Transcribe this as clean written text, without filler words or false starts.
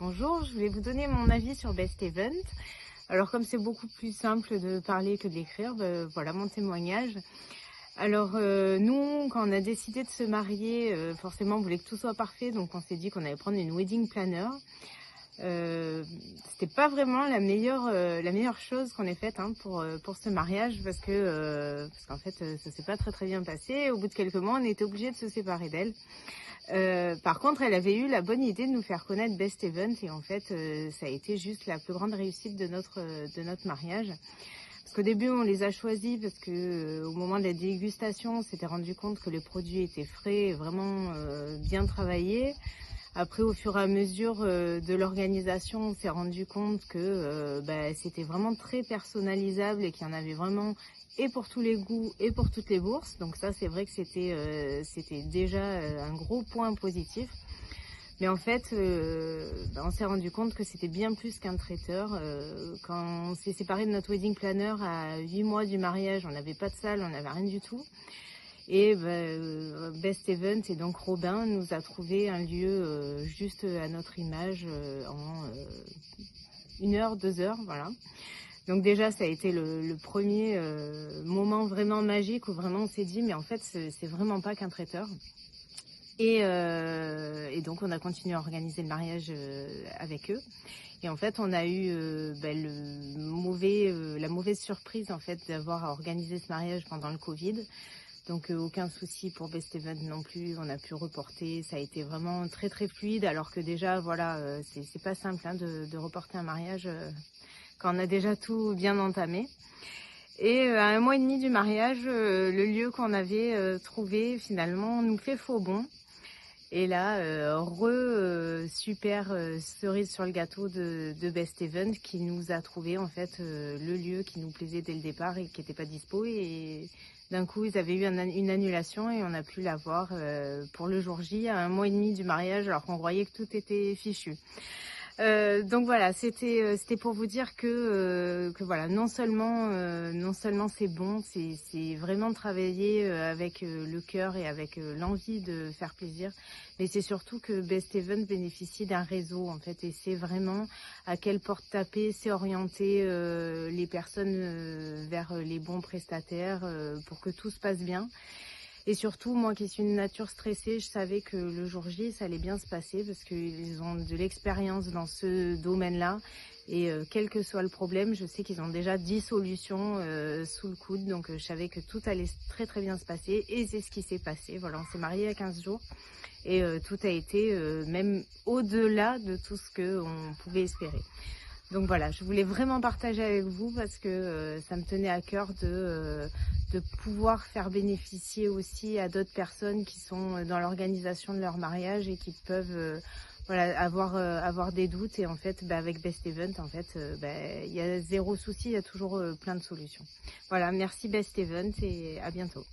Bonjour, je voulais vous donner mon avis sur Best Event. Alors comme c'est beaucoup plus simple de parler que d'écrire, voilà mon témoignage. Alors nous, quand on a décidé de se marier, forcément on voulait que tout soit parfait, donc on s'est dit qu'on allait prendre une wedding planner. C'était pas vraiment la meilleure chose qu'on ait faite pour ce mariage parce qu'en fait ça s'est pas très bien passé. Au bout de quelques mois, on était obligé de se séparer d'elle. Par contre, elle avait eu la bonne idée de nous faire connaître Best Event et en fait, ça a été juste la plus grande réussite de notre mariage. Parce qu'au début, on les a choisis parce que au moment de la dégustation, on s'était rendu compte que les produits étaient frais et vraiment bien travaillés. Après, au fur et à mesure de l'organisation, on s'est rendu compte que c'était vraiment très personnalisable et qu'il y en avait vraiment et pour tous les goûts et pour toutes les bourses. Donc ça, c'est vrai que c'était déjà un gros point positif. Mais en fait, on s'est rendu compte que c'était bien plus qu'un traiteur. Quand on s'est séparé de notre wedding planner à 8 mois du mariage, on n'avait pas de salle, on n'avait rien du tout. Et Best Event et donc Robin nous a trouvé un lieu juste à notre image en 1 heure, 2 heures, voilà. Donc déjà, ça a été le premier moment vraiment magique où vraiment on s'est dit, mais en fait, c'est vraiment pas qu'un traiteur. Et donc, on a continué à organiser le mariage avec eux. Et en fait, on a eu la mauvaise surprise en fait d'avoir organisé ce mariage pendant le Covid. Donc aucun souci pour Best Event non plus, on a pu reporter, ça a été vraiment très fluide alors que déjà voilà, c'est pas simple de reporter un mariage quand on a déjà tout bien entamé. Et à 1 mois et demi du mariage, le lieu qu'on avait trouvé finalement nous fait faux bond. Et là, super cerise sur le gâteau de Best Event qui nous a trouvé en fait le lieu qui nous plaisait dès le départ et qui n'était pas dispo. Et d'un coup, ils avaient eu une annulation et on a pu l'avoir pour le jour J à 1 mois et demi du mariage alors qu'on croyait que tout était fichu. Donc voilà, c'était pour vous dire que voilà, non seulement c'est bon, c'est vraiment travailler avec le cœur et avec l'envie de faire plaisir, mais c'est surtout que Best Event bénéficie d'un réseau en fait et c'est vraiment à quelle porte taper, c'est orienter les personnes vers les bons prestataires pour que tout se passe bien. Et surtout, moi qui suis une nature stressée, je savais que le jour J, ça allait bien se passer parce qu'ils ont de l'expérience dans ce domaine-là. Et quel que soit le problème, je sais qu'ils ont déjà 10 solutions sous le coude. Donc je savais que tout allait très bien se passer. Et c'est ce qui s'est passé. Voilà, on s'est mariés à 15 jours. Et tout a été même au-delà de tout ce qu'on pouvait espérer. Donc voilà, je voulais vraiment partager avec vous parce que ça me tenait à cœur de pouvoir faire bénéficier aussi à d'autres personnes qui sont dans l'organisation de leur mariage et qui peuvent avoir des doutes. Et en fait, avec Best Event, en fait, il y a zéro souci, il y a toujours plein de solutions. Voilà, merci Best Event et à bientôt.